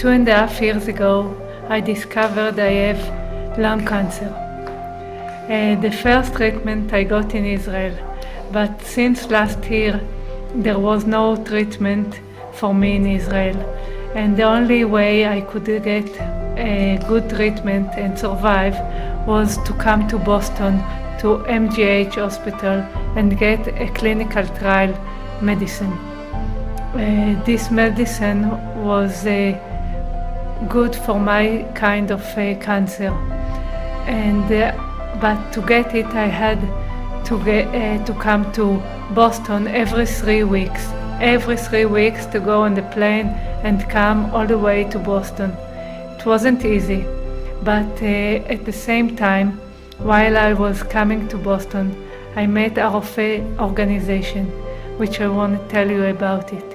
2.5 years ago, I discovered I have lung cancer. The first treatment I got in Israel, but since last year there was no treatment for me in Israel, and the only way I could get a good treatment and survive was to come to Boston to MGH hospital and get a clinical trial medicine. This medicine was good for my kind of cancer, and but to get it I had to come to Boston every 3 weeks. Every 3 weeks to go on the plane and come all the way to Boston. It wasn't easy, but at the same time, while I was coming to Boston, I met a ROFEH organization, which I want to tell you about it.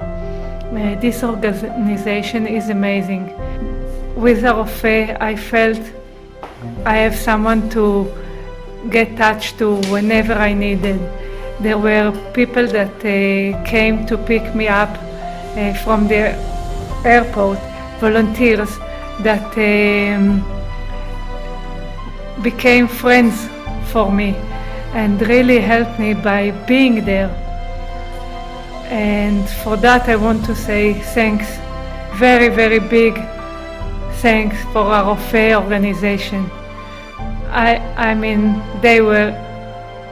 This organization is amazing. With ROFEH, I felt I have someone to get touched to whenever I needed. There were people that came to pick me up from the airport, volunteers that became friends for me and really helped me by being there. And for that I want to say thanks, very, very big thanks for our ROFEH organization. I mean, they were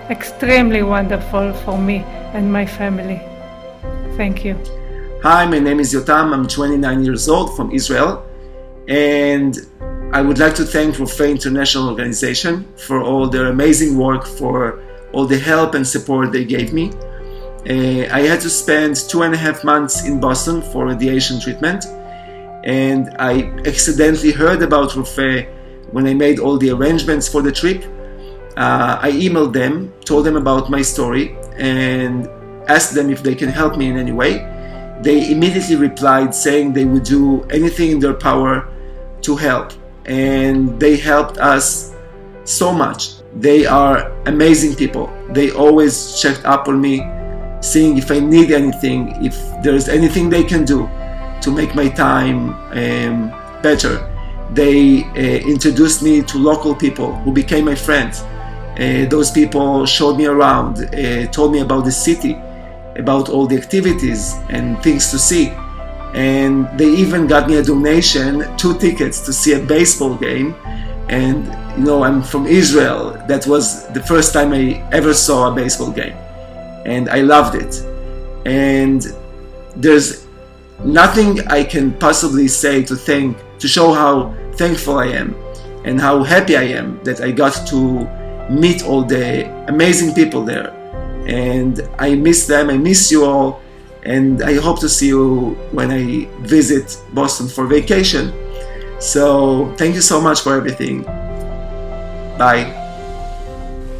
extremely wonderful for me and my family. Thank you. Hi, my name is Yotam. I'm 29 years old from Israel, and I would like to thank ROFEH International Organization for all their amazing work, for all the help and support they gave me. I had to spend 2.5 months in Boston for radiation treatment, and I accidentally heard about ROFEH when I made all the arrangements for the trip. I emailed them, told them about my story, and asked them if they can help me in any way. They immediately replied saying they would do anything in their power to help, and they helped us so much. They are amazing people. They always checked up on me, seeing if I need anything, if there's anything they can do to make my time better. They introduced me to local people who became my friends. Those people showed me around, told me about the city, about all the activities and things to see. And they even got me a donation, 2 tickets to see a baseball game. And you know, I'm from Israel. That was the first time I ever saw a baseball game, and I loved it. And there's nothing I can possibly say to show how thankful I am and how happy I am that I got to meet all the amazing people there. And I miss them, I miss you all, and I hope to see you when I visit Boston for vacation. So thank you so much for everything. Bye.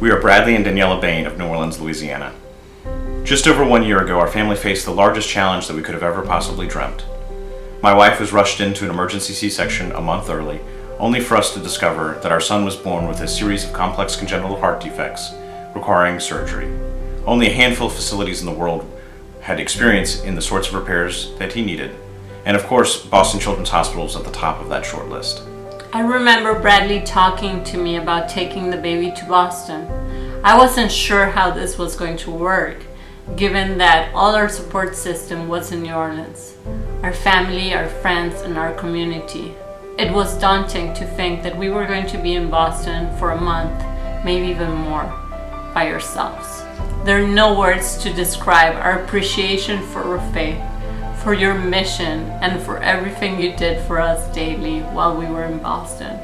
We are Bradley and Daniela Bain of New Orleans, Louisiana. Just over 1 year ago, our family faced the largest challenge that we could have ever possibly dreamt. My wife was rushed into an emergency C-section a month early, only for us to discover that our son was born with a series of complex congenital heart defects requiring surgery. Only a handful of facilities in the world had experience in the sorts of repairs that he needed, and of course, Boston Children's Hospital was at the top of that short list. I remember Bradley talking to me about taking the baby to Boston. I wasn't sure how this was going to work, given that all our support system was in New Orleans. Our family, our friends, and our community. It was daunting to think that we were going to be in Boston for a month, maybe even more, by ourselves. There are no words to describe our appreciation for ROFEH, for your mission, and for everything you did for us daily while we were in Boston.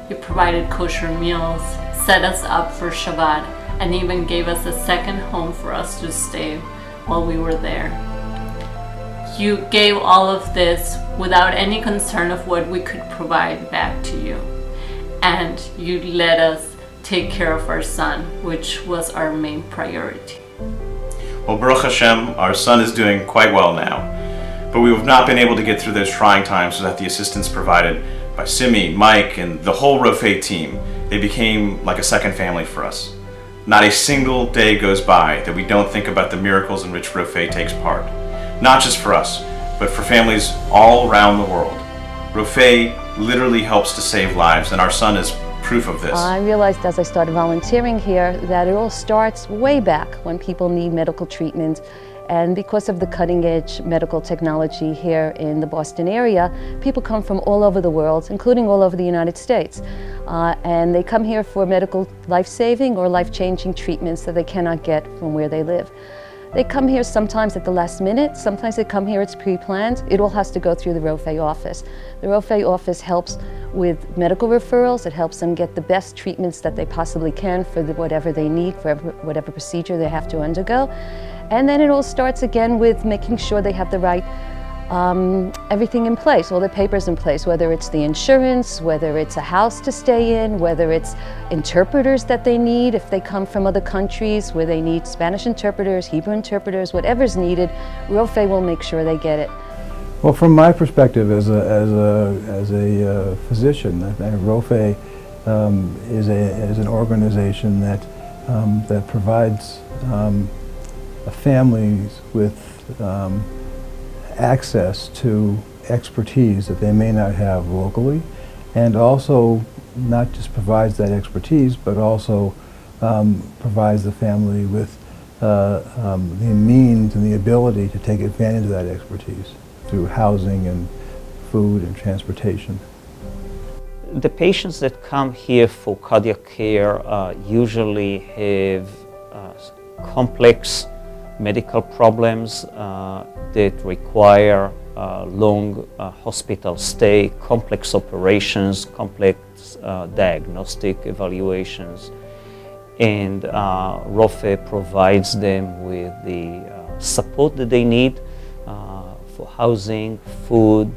You provided kosher meals, set us up for Shabbat, and even gave us a second home for us to stay while we were there. You gave all of this without any concern of what we could provide back to you. And you let us take care of our son, which was our main priority. Well, Baruch Hashem, our son is doing quite well now. But we have not been able to get through those trying times without the assistance provided by Simi, Mike, and the whole ROFEH team. They became like a second family for us. Not a single day goes by that we don't think about the miracles in which ROFEH takes part. Not just for us, but for families all around the world. ROFEH literally helps to save lives, and our son is proof of this. I realized as I started volunteering here that it all starts way back when people need medical treatment. And because of the cutting-edge medical technology here in the Boston area, people come from all over the world, including all over the United States. And they come here for medical life-saving or life-changing treatments that they cannot get from where they live. They come here sometimes at the last minute, sometimes they come here, it's pre-planned. It all has to go through the ROFEH office. The ROFEH office helps with medical referrals. It helps them get the best treatments that they possibly can for whatever they need, for whatever procedure they have to undergo. And then it all starts again with making sure they have the right everything in place, all the papers in place, whether it's the insurance, whether it's a house to stay in, whether it's interpreters that they need if they come from other countries where they need Spanish interpreters, Hebrew interpreters, whatever's needed, ROFEH will make sure they get it. Well, from my perspective as a physician, ROFEH is an organization that provides families with access to expertise that they may not have locally, and also not just provides that expertise, but also provides the family with the means and the ability to take advantage of that expertise through housing and food and transportation. The patients that come here for cardiac care usually have complex medical problems that require long hospital stay, complex operations, complex diagnostic evaluations. And ROFEH provides them with the support that they need for housing, food,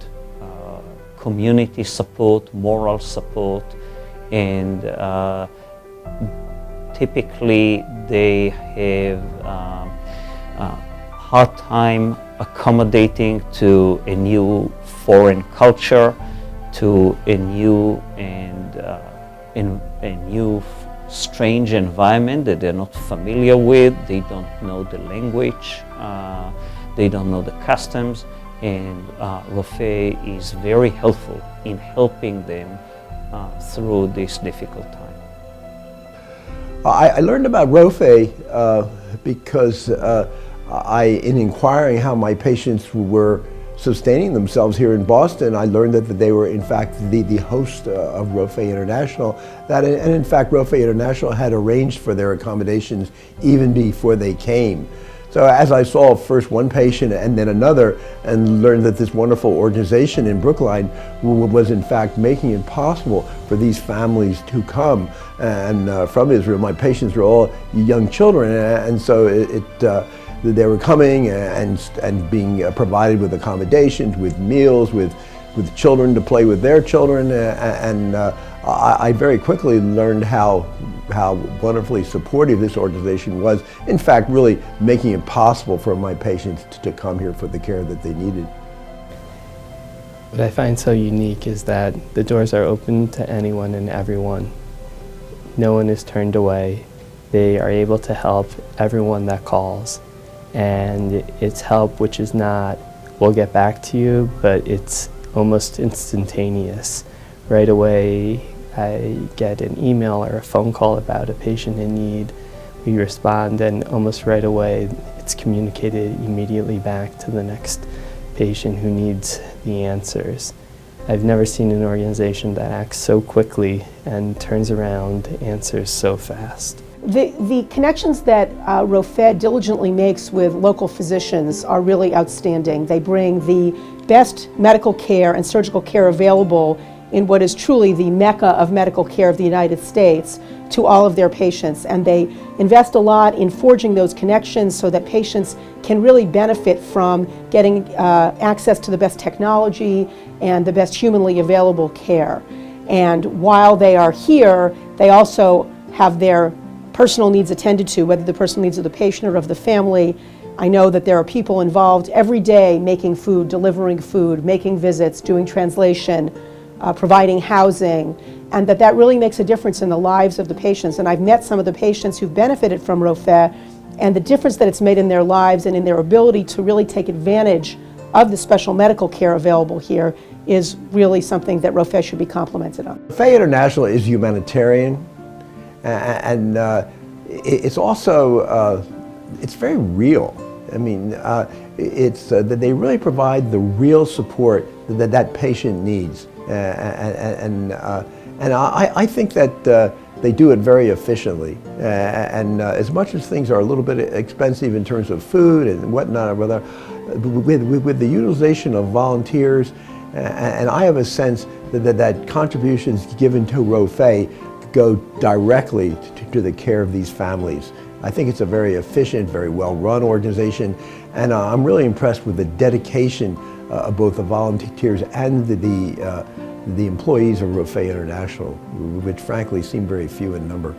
community support, moral support, and typically they have hard time accommodating to a new foreign culture, to a new and strange environment that they're not familiar with. They don't know the language, they don't know the customs, and ROFEH is very helpful in helping them through this difficult time. I learned about ROFEH because in inquiring how my patients were sustaining themselves here in Boston, I learned that they were in fact the host of ROFEH International, and in fact ROFEH International had arranged for their accommodations even before they came. So as I saw first one patient and then another, and learned that this wonderful organization in Brookline was in fact making it possible for these families to come and from Israel. My patients were all young children, and so they were coming and being provided with accommodations, with meals, with children to play with their children, and I very quickly learned how wonderfully supportive this organization was, in fact really making it possible for my patients to come here for the care that they needed. What I find so unique is that the doors are open to anyone and everyone. No one is turned away. They are able to help everyone that calls. And it's help which is not, we'll get back to you, but it's almost instantaneous. Right away, I get an email or a phone call about a patient in need. We respond, and almost right away, it's communicated immediately back to the next patient who needs the answers. I've never seen an organization that acts so quickly and turns around answers so fast. The connections that ROFEH diligently makes with local physicians are really outstanding. They bring the best medical care and surgical care available in what is truly the mecca of medical care of the United States to all of their patients. And they invest a lot in forging those connections so that patients can really benefit from getting access to the best technology and the best humanly available care. And while they are here, they also have their personal needs attended to, whether the personal needs of the patient or of the family. I know that there are people involved every day making food, delivering food, making visits, doing translation, providing housing, and that really makes a difference in the lives of the patients. And I've met some of the patients who've benefited from ROFEH, and the difference that it's made in their lives and in their ability to really take advantage of the special medical care available here is really something that ROFEH should be complimented on. ROFEH International is humanitarian, and it's also it's very real. I mean, it's that they really provide the real support that patient needs, and I think that they do it very efficiently. And as much as things are a little bit expensive in terms of food and whatnot, with the utilization of volunteers, and I have a sense that contributions given to ROFEH go directly to the care of these families. I think it's a very efficient, very well-run organization, and I'm really impressed with the dedication of both the volunteers and the employees of ROFEH International, which frankly seem very few in number.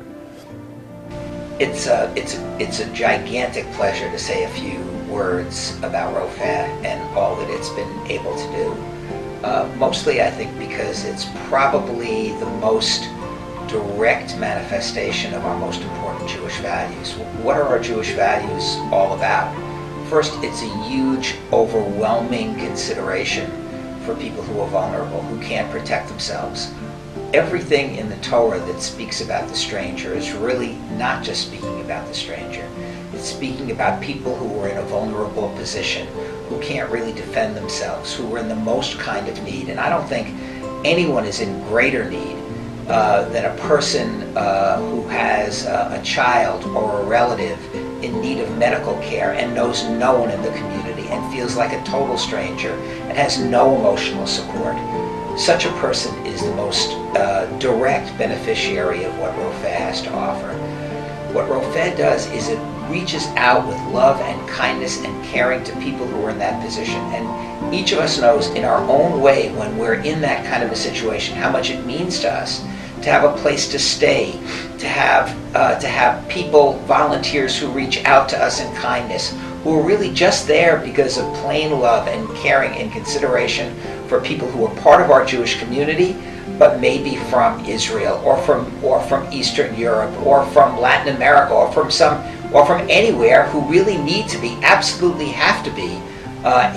It's a gigantic pleasure to say a few words about ROFEH and all that it's been able to do. Mostly, I think, because it's probably the most direct manifestation of our most important Jewish values. What are our Jewish values all about? First, it's a huge, overwhelming consideration for people who are vulnerable, who can't protect themselves. Everything in the Torah that speaks about the stranger is really not just speaking about the stranger. It's speaking about people who are in a vulnerable position, who can't really defend themselves, who are in the most kind of need. And I don't think anyone is in greater need than a person who has a child or a relative in need of medical care and knows no one in the community and feels like a total stranger and has no emotional support. Such a person is the most direct beneficiary of what ROFEH has to offer. What ROFEH does is it reaches out with love and kindness and caring to people who are in that position. And each of us knows in our own way, when we're in that kind of a situation, how much it means to us to have a place to stay, to have people, volunteers who reach out to us in kindness, who are really just there because of plain love and caring and consideration for people who are part of our Jewish community, but maybe from Israel or from Eastern Europe or from Latin America or from anywhere, who really need to be, absolutely have to be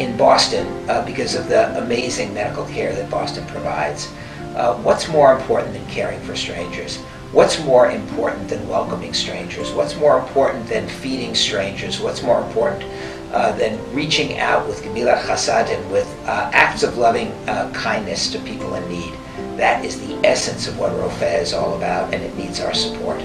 in Boston because of the amazing medical care that Boston provides. What's more important than caring for strangers? What's more important than welcoming strangers? What's more important than feeding strangers? What's more important than reaching out with Gemilat Chasadim, with acts of loving kindness to people in need? That is the essence of what ROFEH is all about, and it needs our support.